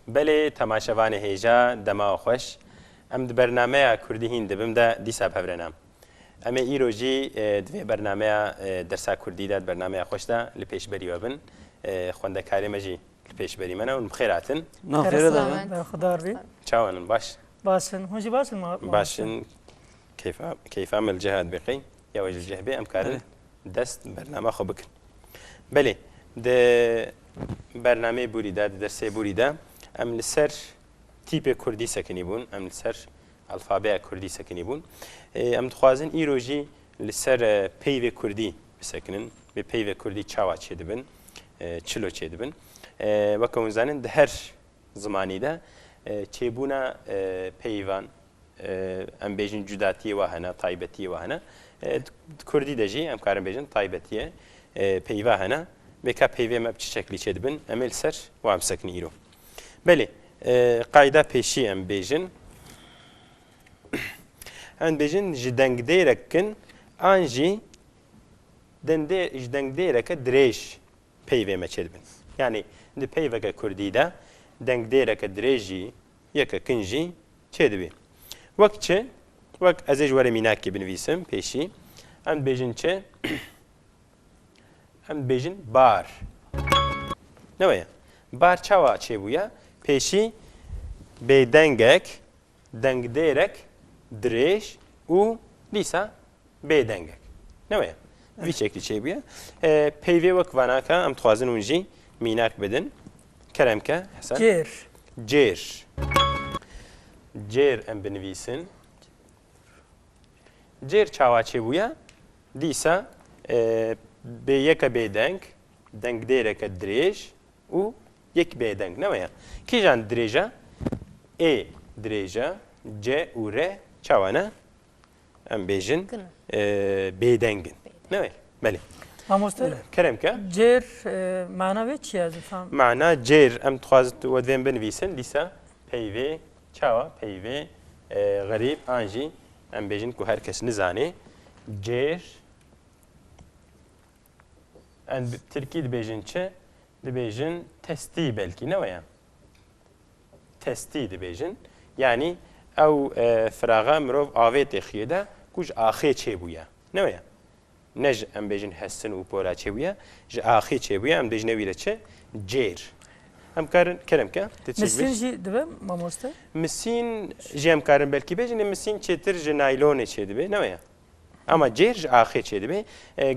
بله تماشاوان هیجا دما خوش ام برنامه کردی هند بم دا دیسا بهرنام اما ایروجی دوی برنامه درس کردی داد برنامه خوش دا لپیش بری وبن خونده کاری مجی لپیش بری منه و بخیراتن خیر دامن خدا بی چاونن باش باشن هونجی باشن باشن كيف عمل جهاد بقي يا وجه الجهبي أمكار دست برنامج خبك بله ده برنامج بوريدا درس بوريدا أم لسر تيب كردي سكني بون أم لسر الفابع كردي سكني بون أم تخوازن إيروجي لسر بيف كردي بسكنن ببيف كردي چاوا چيدبن چلو چيدبن وكون زانن ده هر زماني ده چيبونا بيفان ام بیجن جداتی و هنه طایبتی و هنه کردی دجی ام کارم بیجن طایبتیه پیوا هنه بکا پیوه مب چه شکلی چه دبن امل سر و ام سکنی ایرو بله قاعده پیشی ام بیجن جدنگ دیرکن آنجی جدنگ دیرک دریش پیوه ما چه دبن یعنی ده پیوه که کردی ده دنگ دیرک دریجی یک کنجی چه دبی وقت چه؟ وقت ازش وره میناکی بنویسم پیشی ام بیجن چه؟ ام بیجن بار نویا بار چاوا چه بویا؟ پیشی بیدنگک دنگ دیرک دریش و لیسا بیدنگک نویا وی شکلی چه بویا؟ پیوی وقت واناکا ام توازن اونجی میناک بدن کرم که حسن؟ جیر جیر ام بنویسن جیر چاوا چه بویا دیسا به یک بیدنگ دنگ دیرک دریج و یک بیدنگ نویا کی جان دریجا ای دریجا ج و ر چاوا نه ام بیجن بیدنگن نویا بله ماموستر کرم که جیر معنی چیه از فهم معنی جیر ام تخواست ودویم بنویسن دیسا پیوی چاوا پیوه غریب آنجی ام بیجن که هر کس نزانه جیر ان ترکی دبیجن چه دبیجن تستی بلکی نویا تستی دبیجن یعنی او فراغه مروف آویت خیده کج آخی چه بویا نویا نج ام بیجن حسن و پورا چه بویا ج آخی چه بویا ام بیجن ویره چه جیر ام کارن کرم که مسین جی دبه ماموسته مسین جی ام کارن بلکی بیجن مسین چتر ج نایلون چه دبه نویا اما جیر ج آخی چه دبه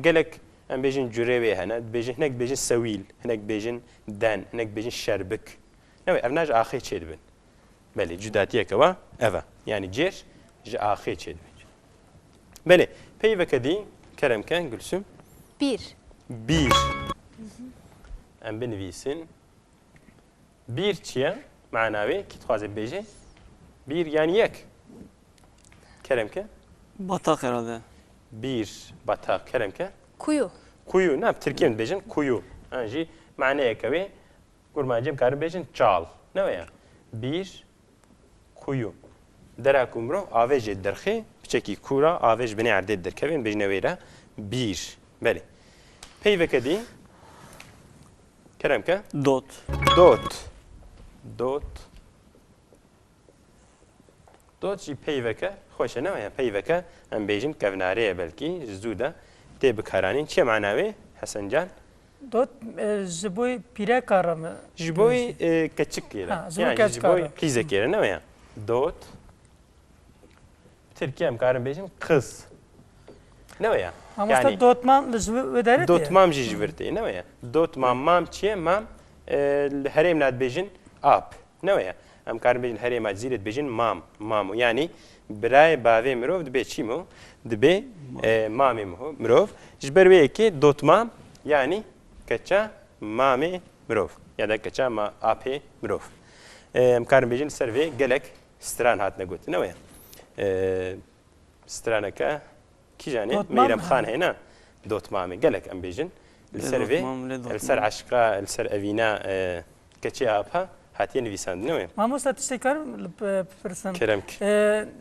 گلک ام بیجن جوره هنه بیجن هنگ بیجن سویل هنگ بیجن دن هنگ بیجن شربک نویا افناج آخی چه دبه بله جداتیه که وا اوا یعنی جیر ج آخی چه دبه بله پیو کدی کرم که گلسم bir ام بنویسن bir چیه معناوی کی تخوازه بیجه bir yani یک کرم که Batak herhalde. bir batak kerem ke kuyu ne Türkiye'nin bejin kuyu anji mane kavi kurmancım karın bejin çal ne ya bir kuyu dera kumro avej derxi çeki kura avej beni arde der kevin bejine vera bir beli peyve kedi kerem ke Dot. دوت جی پیوکه خوشه نه یا پیوکه ام بیجن کفناریه بلکی زوده تی بکارانین چه معناوی حسن جان دوت جبوی پیره کارم جبوی کچک کیره یعنی جبوی قیزه کیره نه یا دوت ترکیه ام کارم بیجن قز نه یا yani dotmam وداره dotmam jijverti ne ya dotmam mam çiye mam herem nad bejin ap ne ya ام کارم بیشتر هری ماجزیرت بیشتر مام یعنی برای باوی مروف دبی چی مو دبی مامی مروف جبروی که دوت مام یعنی کچا مامی مروف یا دا کچا ما آپی مروف ام کارم بیشتر سروی گلک ستران هات نگوت نویا سترانه که کی جانی میرم خان هنا دوت مامی گلک ام بیشتر السروی السر عشقا السر أفينا کەچی ئاپا هاتیە نویساندنەوەی مامۆستا تشتێکارم بپرسم کرم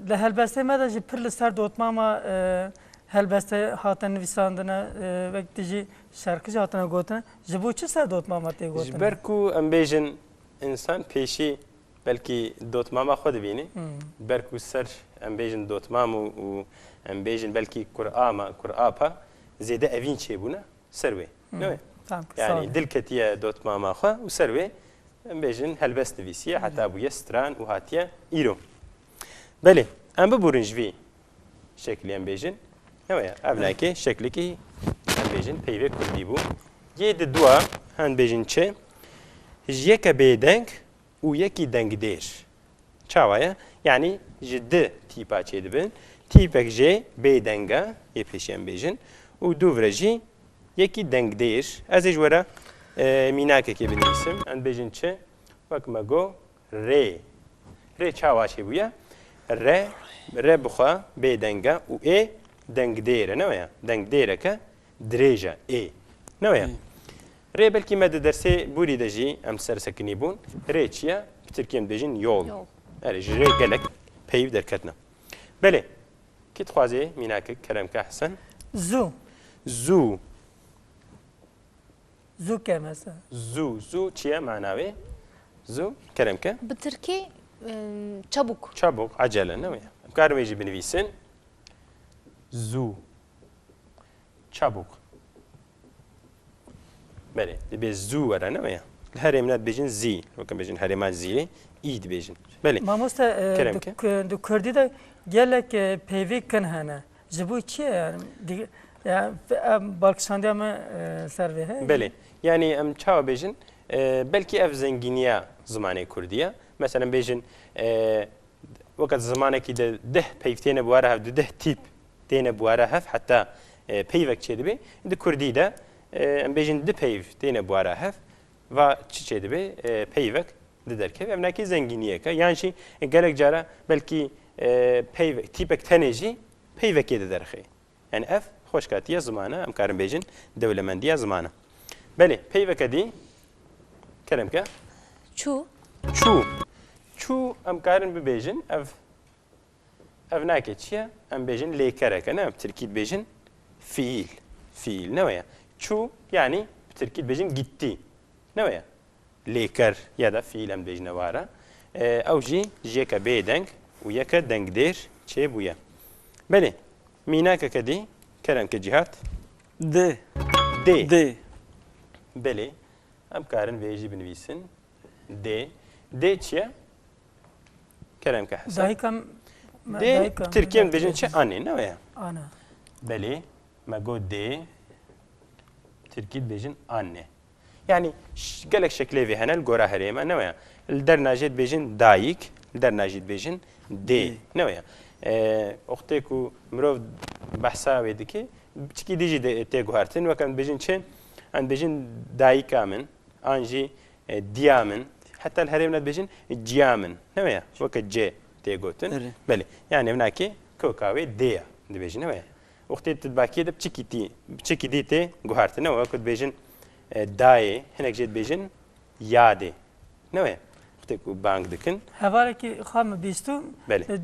لە هەلبەستەی مەدا ژی پر لەسەر دۆتمامە هەلبەستە هاتە نویساندنە وەک دژی شەرکژ هاتنە گوتنە ji بۆ چ سەر دۆتمامە تێگوتن بەرک و ئەم بێژن ئینسان پێشی بەلکی دۆتماما خۆ دەبینی بەرک و سەر ئەم بێژن دۆتمام و ئەم بێژن بەلکی کورئاپە زێدە ئەڤین چێبوونە سەروێ یعنی دلکەتیە دۆتماماخوا و سەروێ ئەم بێژن هەلبەست نویسیە حتا بوویە ستران و هاتیە ئیرۆ بەێ ئەم ببورنجوی شکلی ئەم بێژن ئەوەیە ئەڤناکێ شکلێکی ئەم بێژن پەیوێ کوردی بوو یێ دووە هەند بێژن چێ یەکە بێدەنگ و یەکی دەنگدێر چاوایە یعنی ji di tîpa çê dibin tîpek jê bêdenge yê pêşî em bêjin û dûvre jî yekî dengdêr ez ê ji were mînakekê binivîsim em bêjin çi wek me got rê rê çawa çêbûye re bixwe bêdenge û ê dengdêr e neweya dengdêreke dirêj e ê neweya rê belkî me di dersê bûrî de jî em sersekinî bûn rê çi ye bi tirkî em bêjin yol erê ji rê gelek peyv derketina belê kî dixwazê mînakek keremke Hesen zû zû zûke mesela zû çi ye manavê zû keremke bi Tirkî çabuk çabuk acele neweya em karin wê jî binivîsin zû çabuk belê dibe zû were neweya li herê min dibêjin zî wek em bêjin herêma zîrê î dibêjin belê mamosta di Kurdî de gelek peyvê kin hene ji bo çi ye yani balkişandiya me ser vê heye belê yani em çawa bêjin belkî ev zengîniya zimanê Kurdî ye mesela bêjin weqet zimanekî de deh peyv têne bu were hev du deh tîp têne bu were hev heta peyvek çê dibe di Kurdî de em bêjin di peyv têne bu were hev va çi çê dibe peyvek di derkev ev nekî zengîniyeke yan jî gelek cara belkî peyvek tîpek tenê jî peyvekê di derxê yani ev xweşkatiya zimana em karin bêjin dewlemendiya zimana belê peyveke dî keremke çû çû em karin bibêjin ev nake çi ye em bêjin lêkereke ne Tirkî dibêjin fiil neweya çû yani Tirkî dibêjin gittî neweya lêker ya da fiil em bêjine ware ew jî ji yeke bêdeng û yeke dengdêr çêbûye belê mînakeke dî keremke Cihat D belê em karin vê jî binivîsin D çi ye keremke Hesen dayikam D Tirkiye em dibêjin çi anê neweya ana belê me got D Tirkî dibêjin anne yani gelek şeklê vê hene li gora herêma neweya li dernajê dibêjin dayîk li dernajî dibêjin dê neweya oxtê ku mirov behsa wê dike çikî dî jî tê guhertin wek em dibêjin çi em dibêjin dayîka min an jî diya min heta li herêma dibêjin ciya min neweya weke c tê gotin belê yani ev nakê koka wê dê ya dibêjin neweya oxtê tu bakiyê de çikî dî tê guhertine wek dibêjin dayê hinek jê dibêjin yadê neweya oxtê ku bang dikin hevalekî xwe me bîstû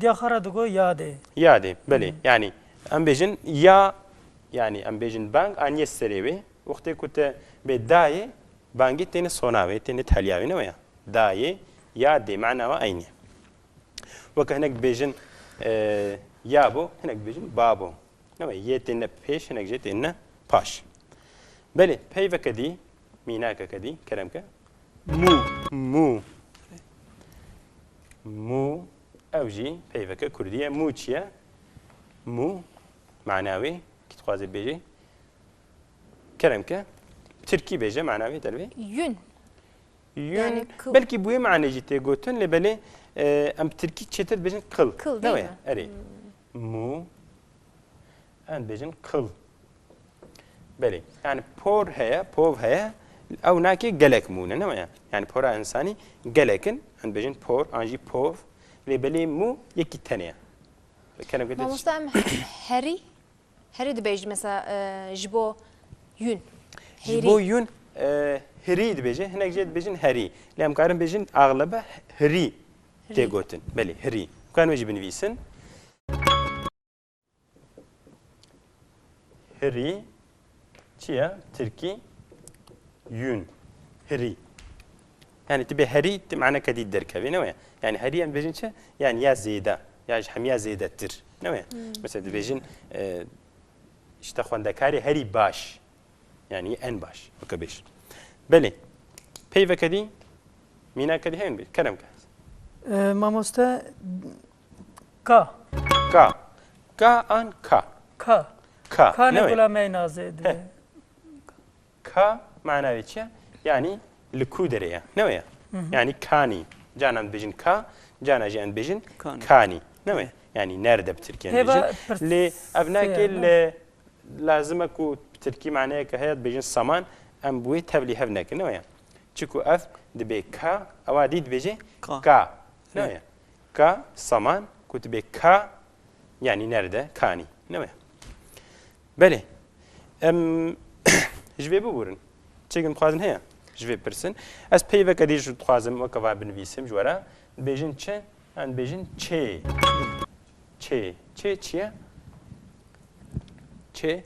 diya xwe re digot yadê yadê belê yani em bêjin ya yani em bêjin bang an yê serê wê oxtê ku te bê dayê bangî têne sona wê têne telya wê neweya dayê yadê mena we aynî ye wek hinek dibêjin ya bo hinek dibêjin babo neweya yê têne pêş hinek jê têne paş belê peyveke dî mînakeke dî keremke mû ew jî peyveke Kurdî ye mû çi ye mû mena wê kî dixwaze bêje keremke Tirkî bêje mena wê dervê yün yani belkî bu yê menê jî tê gotin lê belê em Tirkî çêtir dibêjin qil neweya erê mû em dibêjin qil belê yani por heye pov heye ew nakê gelek mûne neweya yani pora insanî gelekin em dibêjin por an jî pov lê belê mû yekî tenê ye mamosta em herî dibêjin mesela ji bo yün ji bo yün هری دبیجه هنگ جد بیجن هری لام کارم بیجن اغلبه هری تیگوتن بله هری کار میجی بنویسن هری چیه ترکی یون هری يعني تبي هري معناه كديد دركبي نويا يعني هري ام بيجن شا يعني يا زيده يا حميا زيده تر نويا مثلا بيجن اشتخوان دكاري هري باش يعني ان باش وكبيش بله بيفا كدي مينا كدي هين بيت كلام كاس مامۆستا کا كا ان كا کا كا کا نويا نقولا ما ينازل كا معناه ايش يعني الكودريا نويا يعني كاني جانا بيجن كا جانا جان بيجن كاني نويا يعني نرد بتركيا بيجن لي ابناك لازم اكو بتركي معناه كهيا بيجن سمان ام بوي تبلي هبناك نويا تشكو اف دبي كا اواديد بيجي كا نويا كا سمان كنت بي كا يعني نرد كاني نويا بله جبي بورن تشيكن خوازن هيا جوی پرسن از پیوه کدی جو خوازم و کوا بنویسم جوارا بیجن چه ان بیجن چه چیه چه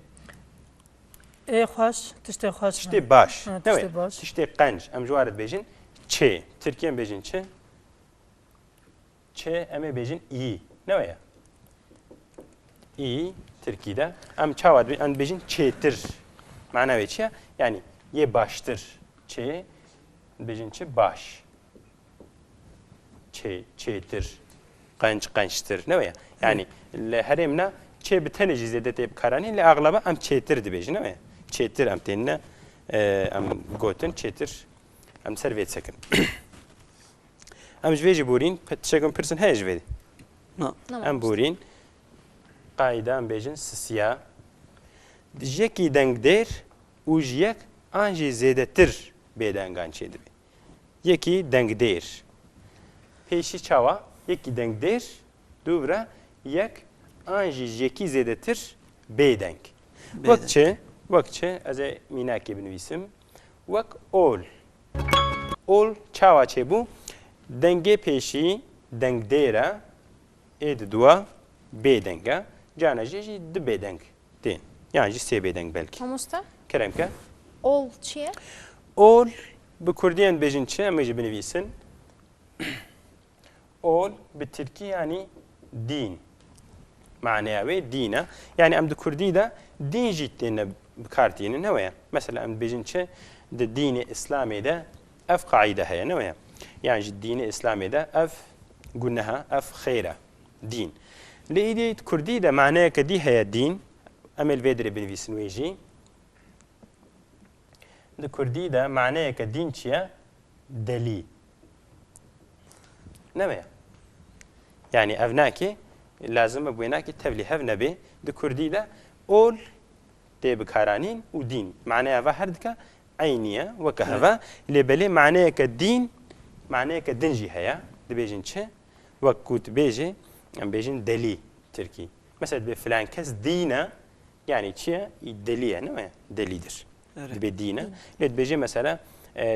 ای خوش تشتی خوش تشتی باش تشتی باش تشتی قنج ام جوارد بیجن چه ترکیه بیجن چه امی بیجن ای نویا ای ترکیده ام چاواد ان بیجن چه تر معنی چیه یعنی یه باشتر چه بیجن چه باش چه تر قنجتر نويا يعني هرمنا چه بتنجي زيادة تيب كاراني اللي أغلبها أم چه تر دبيجن نويا چه تر أم تينا أم قوتن چه تر أم سرويت سكن أم جويجي بورين تشيكم بيرسون هاي جويدي أم بورين قاعدة أم بيجن سسيا جيكي دنگ دير وجيك آنجي زيادة تر بيدنگان چه دبي يكي دنگ دير پیشی چاوا یکی دنگ دیر دوباره یک آنجی یکی زیاده تر بیدنگ وقت چه از میناکی بنویسم وقت اول چاوا چه بو دنگ پیشی دنگ دیره اید دوا بیدنگه جانا جی دو بیدنگ دین yani سه بیدنگ belki Mamusta کرم که ol çiye اول به کردیان بیجن چه امیجی بنویسن اول بالتركي يعني دين معناه دينا يعني ام كردي ده دين جيتنا بكارتين نويا مثلا ام بيجنشه الدين الاسلامي ده اف قاعده هي نويا يعني الدين الاسلامي ده اف قلناها اف خيره دين لإيدي كردي ده معناه كدي هي دين ام الفيدر بن فيسنويجي الكردي ده معناه كدين شيا دليل نويا يعني أبناكي لازم أبويناكي تبلي هفنبي دكردي ده أول تي بكارانين ودين معناها فهردك عينية وكهفا اللي بلي معناها كدين معناها كدنجي هيا دبيجن شة وكوت بيجي أم بيجن دلي تركي مثلا بفلان كاس دينا يعني شيء دلية نوع دليدر دبي دينا بيجي مثلا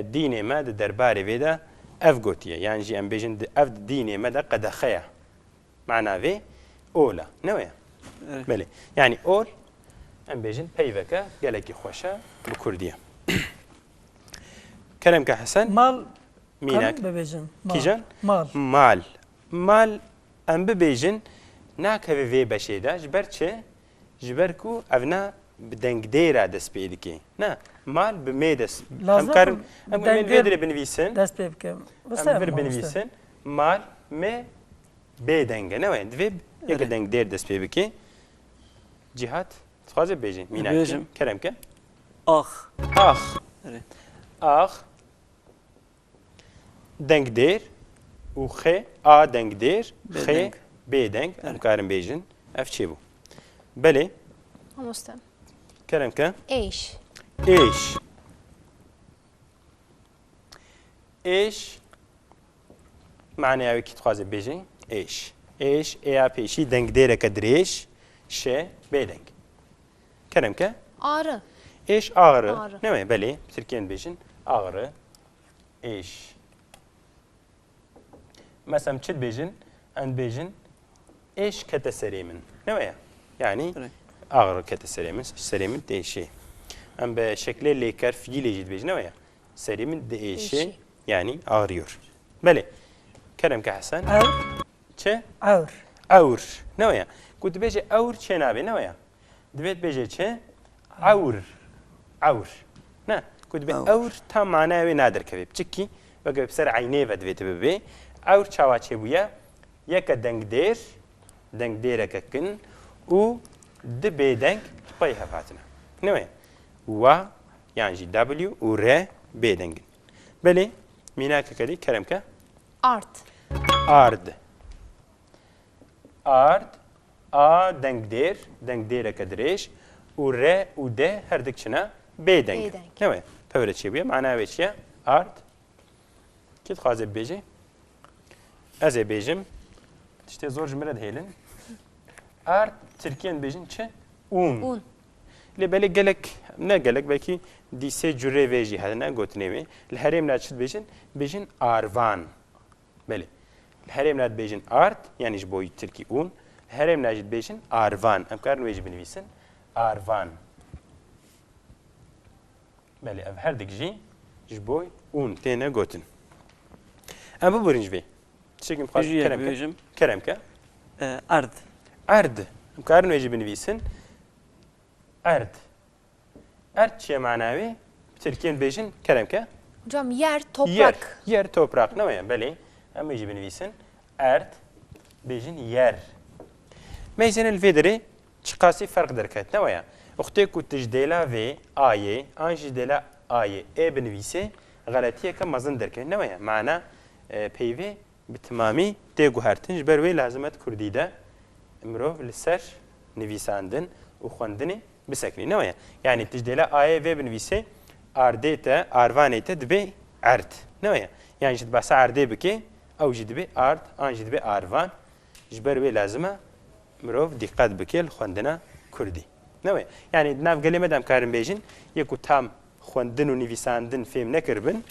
ديني ما درباري بيدا أفقوتية يعني جي أم بيجن أف ديني مدى قد خيا معناه في أولى نويا بلي يعني أول أم بيجن بيفكا قالك خوشة بكردية كلام كحسن مال مينك ببيجن كيجن مال أم ببيجن ناك في بشيدا جبرتشي جبركو أبنا بدنگ ديرا دس بيدكي نا مال بميدس لازم أم فيدري بنفيسن دست بيبكم أم فير بنفيسن مال ما بيدنگ نوين دفيب يك دنگ دير دس بيبكي جهات تخازي بيجي ميناك كلام كه آخ دنگ دير وخي دنگ دير خي بيدنگ أم كارم بيجن أفشيبو بلي Mamusta كلام كه ايش معنى اوي كي تخازي بيجي ايش ايا بيشي دنگ ديره كدريش ش بيدنگ كلام كه arı ايش اغرى أغرى. نوع بلي تركيا بيجن اغرى ايش مثلا تشد بيجن ان بيجن ايش كتسريمن نوع يعني اغرى كتسريمن سريمن دي شيء ام بشكل اللي كرف يجي يجد بيجن نوع سريمن دي شيء يعني اغريور بلي كلام كحسن او چه اور اور نوع كنت بيجي اور چه نابي نوع دبيت بيجي چه اور اور نه كنت بي اور تا معناوي نادر كبيب چكي بقى بسر عينيه ودبيت ببي اور چاوا چه بويا يك دنگ دير ككن و دبي دنگ باي هفاتنا نوع و يعني جي دبليو و ر بي دنگ بلي ميناك كدي كلامك Art. ارد ارد ا دنگ دير كدريش و ر و د هر دك چنا بي دنگ بيدنگ. نوع فورة چي بيا معناها ويشيا ارد كيت خازب بيجي ازي بيجم تشتي زور جمرد هيلن ارد تركيان بيجن چه Un. اللي بالك قالك نا قالك باكي دي سي جوري فيجي هذا نا قلت نيمي الهرم لا تشد بيجن ارفان بله الهرم لا بيجن ارت يعني جبوي تركي اون الهرم لا جد بيجن ارفان ام كارن ويجي بنويسن ارفان بله اف هر دك جي جبوي اون تينا قوتن ام ببرنج بي تشكي مخاط كلامك ارض ارد ام كارن ويجي بنويسن ارد شيء معناوي تركيان بيجن كلامك Hocam yer, toprak. yer toprak ne yani beli ama يجي بنويسن ارد بيجن yer ميزان الفيدري تشقاسي فرق دركات نوعا اختي كنت جديلا في اي ان جديلا اي اي بنويسي غلطيه كمزن دركات نوعا معنا بيفي بتمامي تيغو هرتنج بروي لازمات كرديده امرو لسر نويساندن وخوندني بسكني نوعا يعني تجديلا اي في بنويسي ارديتا ارفانيتا دبي ارد نوعا يعني جد بس اردي بكي او جد بي ارد ان جد بي ارفان جبروي لازمه مروف دقت بكيل خوندنا كردي نوع يعني ناف قال مدام كارم بيجن يكو تام خوندن ونيفيساندن فيم نكربن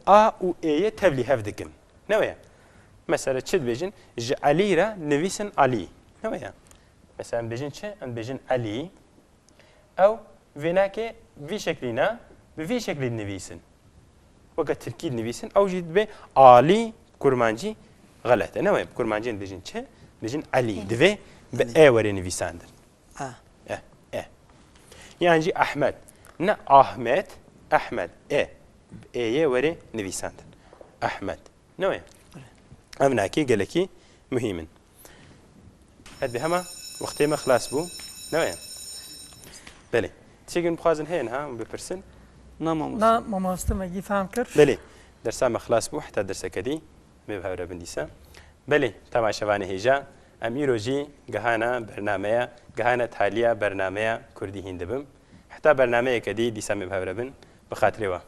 ا و اي تبلي هفدكن نوع مثلا تشد بيجن عليرا نويسن علي نوع مثلا بيجن تش ان بيجن علي او فيناكي في شكلنا بفي شكل نويسن وقت تركيب نويسن او جد بي علي كرمانجي غلط نوع كرمانجي بيجن تش بيجن علي دفي بأ وري نويساندن يعني جي أحمد نا أحمد بأ وري نويساندن أحمد نوع أمناكي قالكي مهمن هاد بهما وقتي ما خلاص بو نوع بلي تيجي بخازن هين ها ببرسن نا ماماستم اگی فهم کر بلي درسا ما خلاص بو حتى درسا كدي مبهورة بنديسا بلي تمام شواني هيجا أميروجي جهانا برنامج جهانا تحلية برنامج كردي هندبم حتى برنامج كدي دي سامي بهربن بخاطري وا